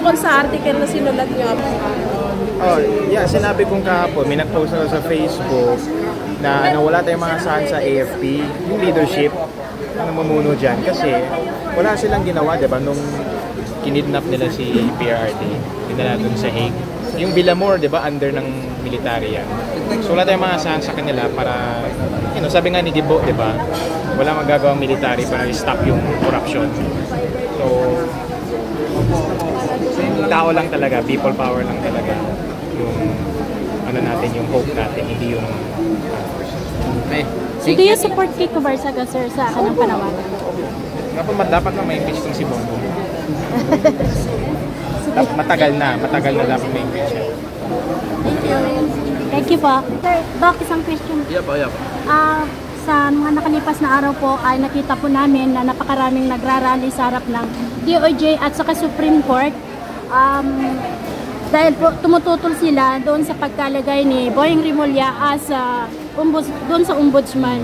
tungkol sa article na sinulat niyo. Oh, yeah, sinabi kong kahapon, may nag-post ako sa Facebook na wala tayong mga saan sa AFP, yung leadership na namumuno dyan. Kasi wala silang ginawa, diba, nung kinidnap nila si PRRD, dinala dun sa Hague. Yung Villamor, diba, under ng military yan. So wala tayong mga saan sa kanila para, sabi nga ni Gibo, diba, wala magagawang military para i-stop yung corruption. So, tao lang talaga, people power lang talaga yung natin, yung hope natin, hindi yung okay. So do you support Kiko Barsaga, sir, sa kanang panawagan? Dapat na may impeach ng si Bongbong. matagal na dapat may impeach siya. Thank you po. Sir, Doc, isang question. Yeah po. Sa mga nakalipas na araw po ay nakita po namin na napakaraming nagrarally sa harap ng DOJ at saka Supreme Court. Dahil po tumututol sila doon sa pagkalagay ni Boying Rimulya as doon sa ombudsman.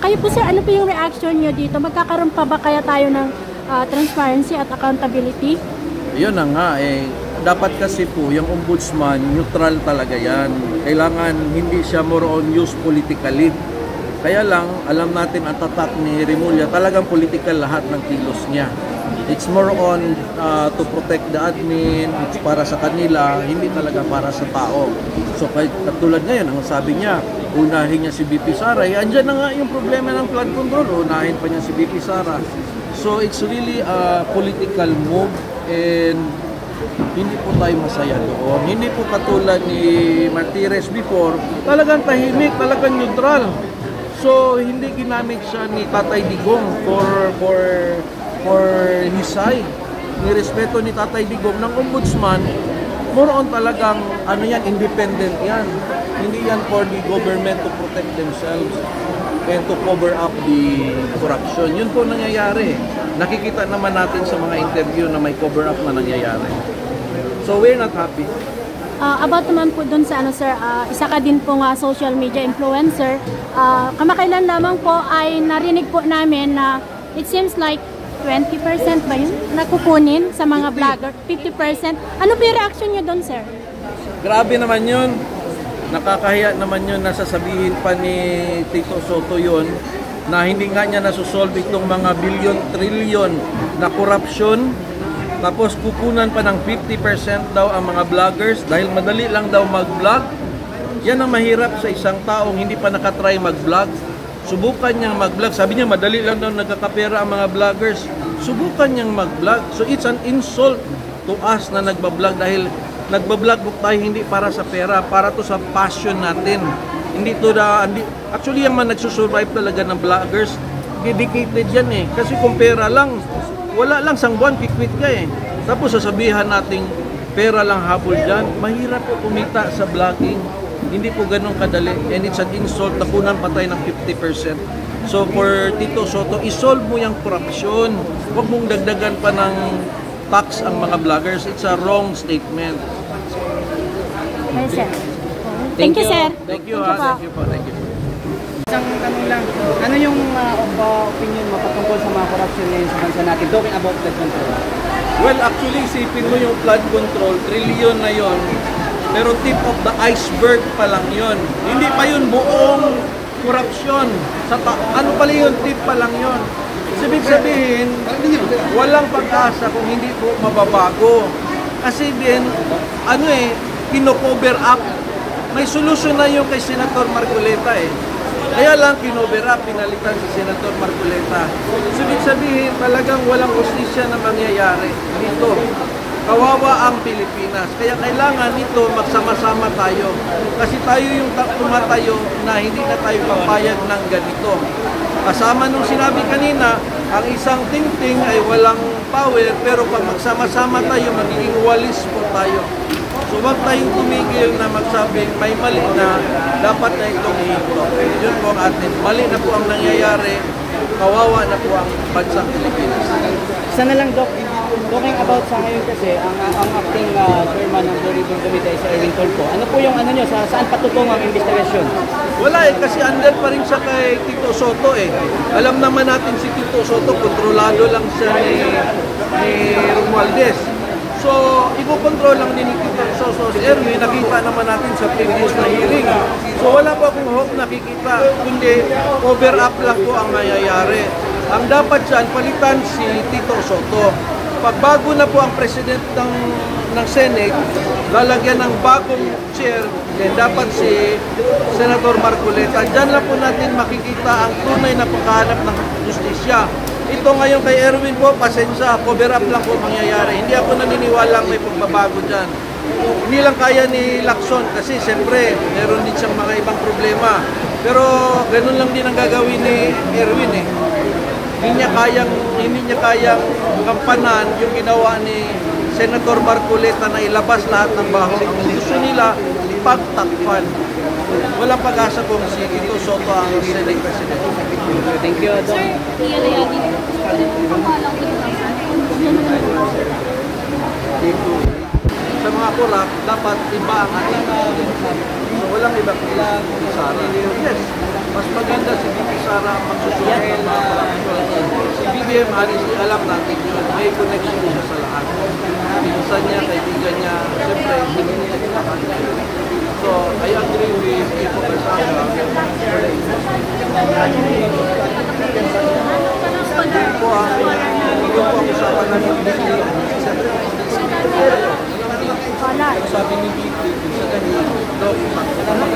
Kayo po, sir, ano po yung reaction nyo dito? Magkakaroon pa ba kaya tayo ng transparency at accountability? Yun na nga dapat kasi po yung ombudsman neutral talaga yan. Kailangan hindi siya more on use politically. Kaya lang alam natin ang tatak ni Rimulya talagang political lahat ng kilos niya. It's more on to protect the admin, it's para sa kanila, hindi talaga para sa tao. So katulad ngayon, ang sabi niya, unahin niya si BP Sara. Andyan na nga yung problema ng flood control, unahin pa niya si BP Sara. So it's really a political move and hindi po tayo masaya doon. Hindi po katulad ni Martires before, talagang tahimik, talagang neutral. So hindi ginamit siya ni Tatay Digong for his side. Nirespeto ni Tatay Digong ng ombudsman, more on talagang independent yan. Hindi yan for the government to protect themselves and to cover up the corruption. Yun po nangyayari. Nakikita naman natin sa mga interview na may cover up na nangyayari. So we're not happy. About naman po dun sa sir, isa ka din pong social media influencer. Kamakailan lamang po ay narinig po namin na it seems like 20% ba yun? Nakukunin sa mga vlogger, 50%. Ano po yung reaction nyo doon, sir? Grabe naman yun. Nakakahiya naman yun na sasabihin pa ni Tito Soto yun na hindi nga niya nasusolve itong mga billion, trillion na corruption. Tapos kukunan pa ng 50% daw ang mga vloggers dahil madali lang daw mag-vlog. Yan ang mahirap sa isang taong hindi pa nakatry mag-vlog. Subukan niyang mag-vlog. Sabi niya, madali lang daw nagkakapera ang mga vloggers. Subukan niyang mag-vlog. So it's an insult to us na nagbablog dahil nagbablog tayo hindi para sa pera, para to sa passion natin. Hindi to actually yung mga nagsusurvive talaga ng vloggers, dedicated yan Kasi kung pera lang, wala lang sang buwan, kikwit ka Tapos sasabihan nating pera lang habol dyan. Mahirap po kumita sa vlogging. Hindi po ganun kadali. And it's an insult na kunan patay ng 50%. So for Tito Soto, isolve mo yung corruption. Huwag mong dagdagan pa ng tax ang mga vloggers. It's a wrong statement. Yes, sir. Thank you, sir. Thank you, thank you po. Thank you. Isang tanong lang, ano yung opinion mo patungkol sa mga corruption ngayon sa bansa natin, talking about flood control? Well, actually, isipin mo yung flood control, trillion na yon, pero tip of the iceberg pa lang yon. Hindi pa yun buong corruption. Ano pala yun? Tip pa lang yon. Ibig sabihin, walang pag-asa kung hindi po mababago. Kasi din, kino-cover up. May solusyon na yung kay Senator Marcoleta Kaya lang kinover up, pinalitan si Senator Marcoleta. Ibig sabihin, talagang walang justisya na mangyayari dito. Kawawa ang Pilipinas. Kaya kailangan ito magsama-sama tayo. Kasi tayo yung tumatayo na hindi na tayo papayag ng ganito. Kasama nung sinabi kanina, ang isang tingting ay walang power, pero pag magsama-sama tayo, magiging walis po tayo. So wag tayong tumigil na magsabing may mali na dapat na itong ihinto. Yun po ang atin. Mali na po ang nangyayari. Kawawa na po ang bansang Pilipinas. Isa na lang, Doc. Talking about sa ngayon kasi, ang acting chairman ng Blue Ribbon Committee si Erwin Tulfo. Ano po yung nyo? Saan patutungo ang investigasyon? Wala kasi under pa rin siya kay Tito Soto Alam naman natin si Tito Soto, kontrolado lang siya ni Romualdez. So, ikokontrol lang din ni Tito Soso si Erwin, nakita naman natin sa previous na hearing. So, wala po akong hope nakikita, kundi cover up lang po ang nangyayari. Ang dapat dyan, palitan si Tito Soto. Pagbago na po ang president ng Senate, lalagyan ng bagong chair, then dapat si Senator Marcoleta. Diyan lang po natin makikita ang tunay na paghahanap ng justisya. Ito ngayon kay Erwin po, pasensya, cover up lang po mangyayari. Hindi ako naniniwalang may pagbabago dyan. Hindi lang kaya ni Lacson kasi siyempre meron din siyang mga ibang problema. Pero ganun lang din ang gagawin ni Erwin eh. Hindi niya kayang kampanan yung ginawa ni Senator Marcoleta na ilabas lahat ng baho. Ang gusto nila, pagtakpan. Walang pag-asa kung si Tito Soto ang Senate President. Thank you, Doc. Sa mga kurap, dapat iba ang ating so, walang iba kailangan si Sara. Yes, mas maganda si Bibi Sara ang magsusunod ng mga kurap. Si BBM, honestly, alam natin yun. May connection siya sa lahat. Pinsan niya, kaibigan niya, siyempre, hindi niya kinakain. So, I agree with Ipo Kasama. Hindi po ang usapan namin dito. Sabi ni Bibi, sa kanya, Dok, itatanong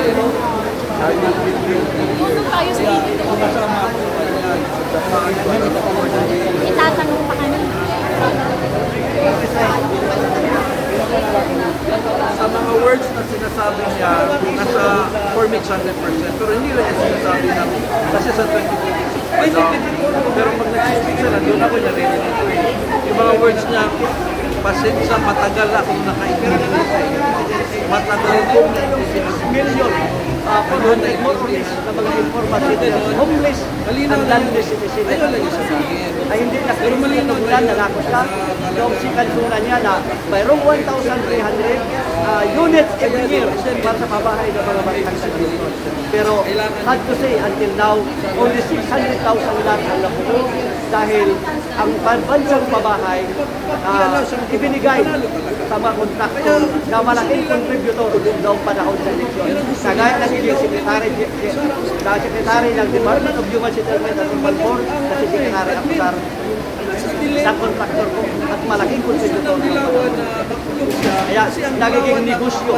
pa kami. Sa mga words na sinasabi niya, nasa formate 100%. Pero hindi lang yung sinasabi namin. Kasi sa 2026, pero pag nag-speak sila, doon ako narinig ito eh. Yung mga words niya, pasensya, matagal akong nakaikinig. Matagal kong Million. Doon na homeless na mga informasyon doon. Homeless and landless citizen. Ayun lang yung sabihin. Ay hindi na pero malinaw na nalakos lang. Yung sikansunan niya na mayroong 1,300 units every year para sa pabahay ng mga batang citizen. Pero had to say until now, only 600,000 lang ang nabuo dahil ang bansang pabahay ibinigay sa mga kontraktor na malaking contributor noong panahon sa eleksyon. Kagaya ng Secretary ng Department of Human Settlement at Urban Board na si Secretary Akusar sa kontraktor ko at malaking contributor ng kaya nagiging negosyo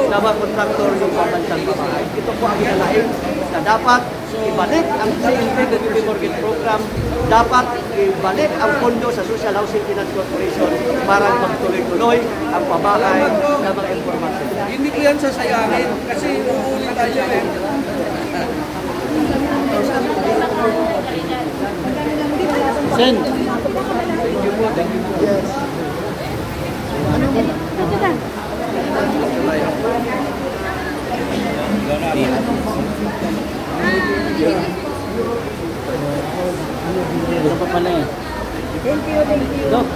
na mga kontraktor yung pambansang pabahay. Ito po ang inalain na dapat ibalik ang CNP Community Mortgage Program, dapat ibalik ang pondo sa Social Housing Finance Corporation para magtuloy-tuloy ang pabahay ng mga informasyon. Hindi ko yan sasayangin kasi uulit tayo eh. Sen. Ito pa pala eh. Thank you. Dok.